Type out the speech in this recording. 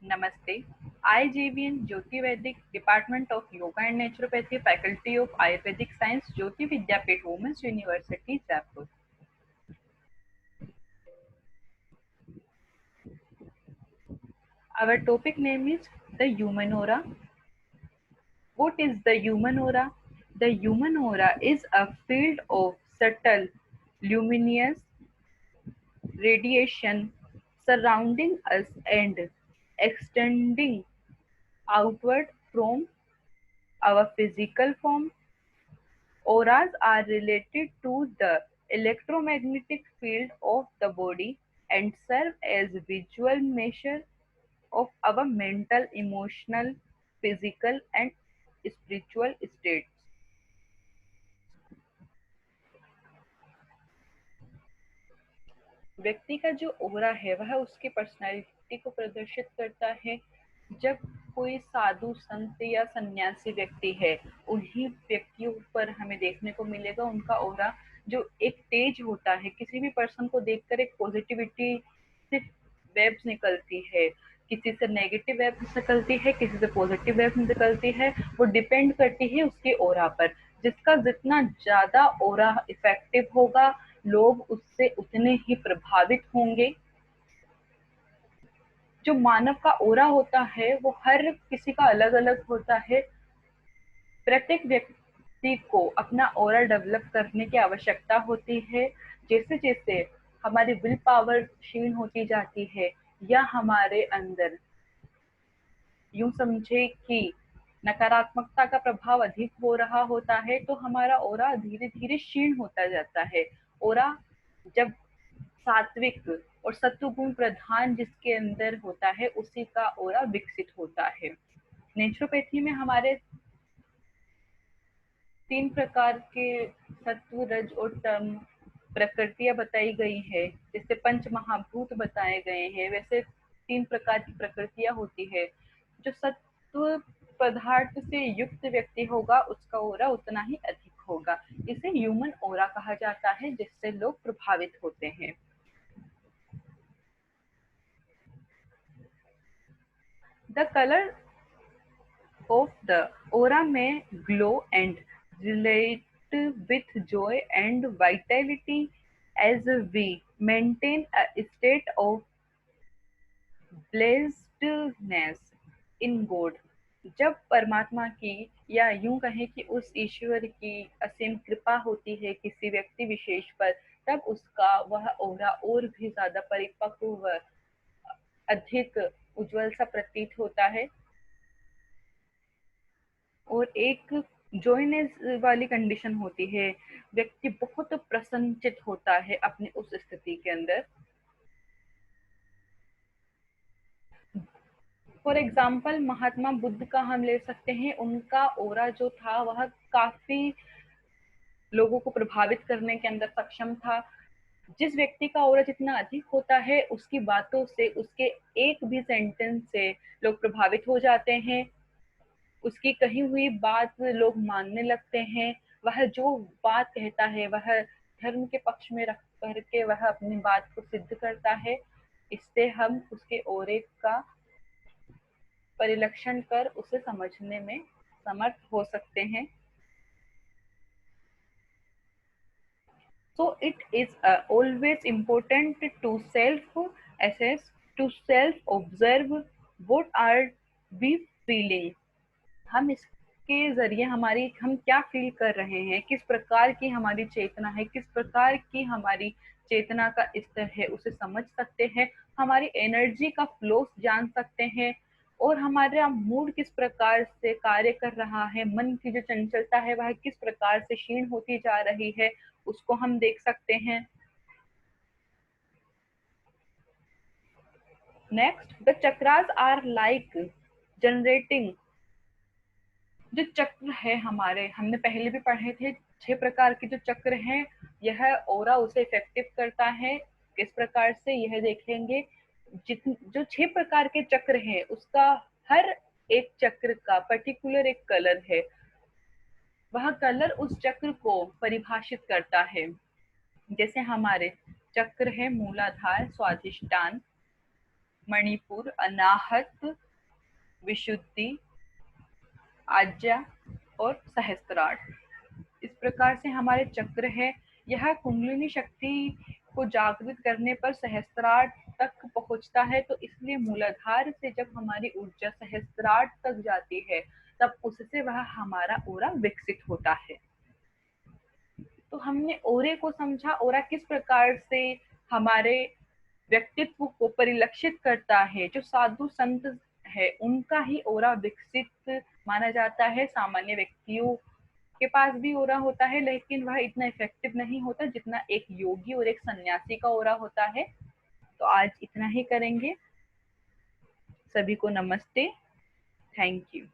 Namaste. I, JVN Jyoti Vedic, Department of Yoga and Naturopathy, Faculty of Ayurvedic Science, Jyoti Vidyapith, Women's University, Jaipur. Our topic name is the human aura. What is the human aura? The human aura is a field of subtle, luminous radiation surrounding us and extending outward from our physical form. Auras are related to the electromagnetic field of the body and serve as visual measure of our mental, emotional, physical and spiritual states. व्यक्ति का जो ओरा है वह उसकी personality को प्रदर्शित करता है। जब कोई साधु संत या सन्यासी व्यक्ति है, उन्हीं व्यक्तियों पर हमें देखने को मिलेगा उनका ओरा जो एक तेज होता है। किसी भी पर्सन को देखकर एक पॉजिटिविटी से वेव्स निकलती है, किसी से नेगेटिव वेव्स निकलती है, किसी से पॉजिटिव वेव्स निकलती है। वो डिपेंड करती है उसके ओरा पर। जिसका जितना ज्यादा ओरा इफेक्टिव होगा, लोग उससे उतने ही प्रभावित होंगे। जो मानव का ओरा होता है वो हर किसी का अलग अलग होता है। प्रत्येक व्यक्ति को अपना ओरा डेवलप करने की आवश्यकता होती है। जैसे जैसे हमारी विल पावर क्षीण होती जाती है या हमारे अंदर यूं समझे कि नकारात्मकता का प्रभाव अधिक हो रहा होता है, तो हमारा ओरा धीरे धीरे क्षीण होता जाता है। ओरा जब सात्विक और सत्वगुण प्रधान जिसके अंदर होता है, उसी का ओरा विकसित होता है। नेचुरोपैथी में हमारे 3 प्रकार के सत्व, रज और तम प्रकृतियां बताई गई है। जैसे पंच महाभूत बताए गए हैं, वैसे 3 प्रकार की प्रकृतियां होती है। जो सत्व पदार्थ से युक्त व्यक्ति होगा उसका ओरा उतना ही अधिक होगा। इसे ह्यूमन ओरा कहा जाता है, जिससे लोग प्रभावित होते हैं। The colour of the aura may glow and relate with joy and vitality as we maintain a state of blessedness in God. जब परमात्मा की या यूं कहें कि उस ईश्वर की असीम कृपा होती है किसी व्यक्ति विशेष पर, तब उसका वह ओरा और भी ज्यादा परिपक्व व अधिक उज्जवल सा प्रतीत होता है। और एक जॉयनेस वाली कंडीशन होती है। व्यक्ति बहुत प्रसन्नचित होता है अपनी उस स्थिति के अंदर। फॉर एग्जाम्पल महात्मा बुद्ध का हम ले सकते हैं। उनका ओरा जो था वह काफी लोगों को प्रभावित करने के अंदर सक्षम था। जिस व्यक्ति का ओरा जितना अधिक होता है, उसकी बातों से, उसके एक भी सेंटेंस से लोग प्रभावित हो जाते हैं। उसकी कही हुई बात लोग मानने लगते हैं। वह जो बात कहता है वह धर्म के पक्ष में रख करके वह अपनी बात को सिद्ध करता है। इससे हम उसके ओरे का परिलक्षण कर उसे समझने में समर्थ हो सकते हैं। So it is always important to self-assess, to self-observe what are we feeling. हम इसके जरिए हम क्या फील कर रहे हैं, किस प्रकार की हमारी चेतना है, किस प्रकार की हमारी चेतना का स्तर है, उसे समझ सकते हैं। हमारी एनर्जी का फ्लो जान सकते हैं और हमारा मूड किस प्रकार से कार्य कर रहा है, मन की जो चंचलता है वह किस प्रकार से क्षीण होती जा रही है, उसको हम देख सकते हैं। Next, the chakras are like generating. जो चक्र है हमारे, हमने पहले भी पढ़े थे 6 प्रकार के जो चक्र हैं, यह ओरा उसे इफेक्टिव करता है। किस प्रकार से यह देखेंगे। जो 6 प्रकार के चक्र हैं उसका हर एक चक्र का पर्टिकुलर एक कलर है। वह कलर उस चक्र को परिभाषित करता है। जैसे हमारे चक्र है मूलाधार, स्वाधिष्ठान, मणिपुर, अनाहत, विशुद्धि, आज्ञा और सहस्त्रार। इस प्रकार से हमारे चक्र है। यह कुंडलिनी शक्ति को जागृत करने पर सहस्त्रार तक पहुंचता है, तो इसलिए मूलाधार से जब हमारी ऊर्जा सहस्त्रार तक जाती है, तब उससे वह हमारा ओरा विकसित होता है। तो हमने ओरे को समझा, ओरा किस प्रकार से हमारे व्यक्तित्व को परिलक्षित करता है। जो साधु संत है उनका ही ओरा विकसित माना जाता है। सामान्य व्यक्तियों के पास भी ओरा होता है, लेकिन वह इतना इफेक्टिव नहीं होता जितना एक योगी और एक सन्यासी का ओरा होता है। तो आज इतना ही करेंगे। सभी को नमस्ते। Thank you.